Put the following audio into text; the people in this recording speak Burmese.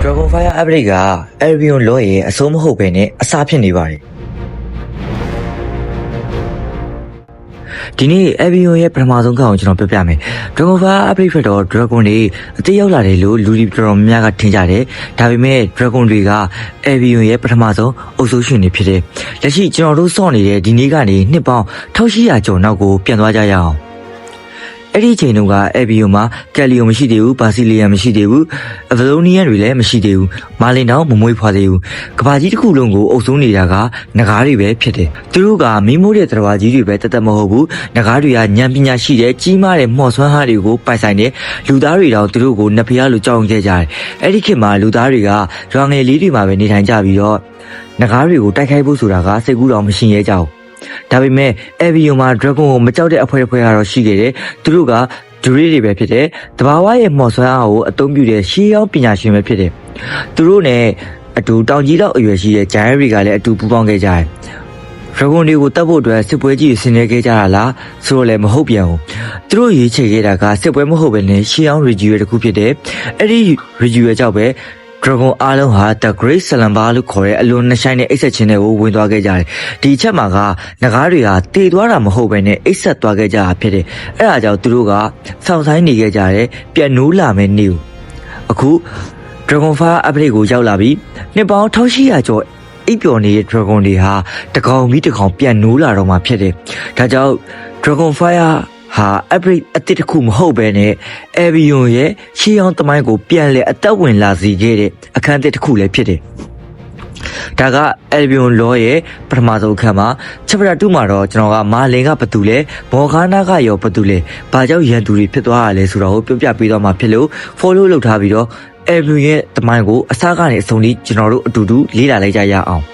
Dragonfire upgrade က Albion လောရဲ့အစိုးမဟုတ်ပဲနဲ့အစားဖြစ်နေပါတယ်ဒီနေ့ Albion ရဲ့ပထမဆုံးကောင်ကိုကျွန်တော်ပြောပြမယ် Dragonfire upgrade ဖြစ်တော့ Dragon တွေအသေးရောက်လာတယ်လို့လူတွေတော်တော်များများကထင်ကြတယ်ဒါပေမဲ့ Dragon တွေက Albion ရဲ့ပထမဆုံးအုပ်စိုးရှင်တွေဖြစ်တယ်လက်ရှိကျွန်တော်တို့စောင့်နေတဲ့ဒီနေ့ကနေနှစ်ပေါင်း1800ကျော်နောက်ကိုပြန်သွားကြရအောင်အဲ့ဒီချိန်တုန်းက Albion မှာ Gallion မရှိသေးဘူး Basilian မရှိသေးဘူး Avalonian တွေလည်းမရှိသေးဘူးမာလင်တောင်မမွေးဖွားသေးဘူးကဘာကြီးတစ်ခုလုံးကိုအုပ်စိုးနေတာကနဂါးတွေပဲဖြစ်တယ်သူတို့ကမိမိုးတဲ့တရားကြီးတွေပဲတသက်မဟုတ်ဘူးနဂါးတွေကဉာဏ်ပညာရှိတဲ့ကြီးမားတဲ့မော်ဆွမ်းဟားတွေကိုပိုင်ဆိုင်တဲ့လူသားတွေတောင်သူတို့ကိုနှစ်ဖျားလိုကြောက်ရွံ့ခဲ့ကြတယ်အဲ့ဒီခေတ်မှာလူသားတွေကရွာငယ်လေးတွေမှာပဲနေထိုင်ကြပြီးတော့နဂါးတွေကိုတိုက်ခိုက်ဖို့ဆိုတာကစိတ်ကူးတော်မရှင်ရဲကြဘူးဒါပေမဲ့ Albion မှာ Dragon ကိုမကြောက်တဲ့အဖွဲ့ကတော့ရှိခဲ့တယ်သူတို့ကဒူရီတွေပဲဖြစ်တယ်တဘာဝရဲ့မော်ဆွမ်းအားကိုအသုံးပြုတဲ့ရှေးရောက်ပညာရှင်ပဲဖြစ်တယ်သူတို့နဲ့အတူတောင်ကြီးလောက်အရွယ်ရှိတဲ့ Giant တွေကလည်းအတူပူးပေါင်းခဲ့ကြတယ် Dragon တွေကိုတတ်ဖို့အတွက်စစ်ပွဲကြီးဆင်နွှဲခဲ့ကြတာလားဆိုတော့လည်းမဟုတ်ပြန်ဘူးသူတို့ရွေးချယ်ခဲ့တာကစစ်ပွဲမဟုတ်ပဲနဲ့ရှေးအောင် Regier တခုဖြစ်တယ်အဲ့ဒီ Regier ကြောင့်ပဲDragon အားလုံးဟာ The Great Slumber လို့ခေါ်တဲ့အလွန်နှဆိုင်တဲ့အိပ်ဆက်ခြင်းတွေကိုဝင်သွားခဲ့ကြတယ်။ဒီအချက်မှာကနဂါးတွေဟာတည်သွားတာမဟုတ်ပဲနဲ့အိပ်ဆက်သွားခဲ့ကြတာဖြစ်တယ်။အဲဒါကြောင့်သူတို့ကစောင့်ဆိုင်နေခဲ့ကြတယ်။ပြန်နိုးလာမယ်နေ။အခု Dragonfire upgrade ကိုရောက်လာပြီးနှစ်ပေါင်း1800ကျော်အိပ်ပျော်နေတဲ့ Dragon တွေဟာတကောင်ပြီးတကောင်ပြန်နိုးလာတော့မှဖြစ်တယ်။ဒါကြောင့် Dragonfireဟာ upgrade အသစ်တစ်ခုမဟုတ်ပဲနဲ့ Albion ရဲ့ရှေးအောင်သမိုင်းကိုပြန်လည်အသက်ဝင်လာစေခဲ့တဲ့အခန်းအသစ်တစ်ခုလည်းဖြစ်တယ်။ဒါက Albion လောရဲ့ပထမဆုံးအခန်းမှာ Chapter 2မှာတော့ကျွန်တော်ကမာလင်ကဘာတူလဲဘော်ခါနာကရောဘာတူလဲဘာကြောင့်ရန်သူတွေဖြစ်သွားရလဲဆိုတာကိုပြောပြပေးတော့မှာဖြစ်လို့ follow လုပ်ထားပြီးတော့ Albion ရဲ့သမိုင်းကိုအစကနေအဆုံးထိကျွန်တော်တို့အတူတူလေ့လာလိုက်ကြရအောင်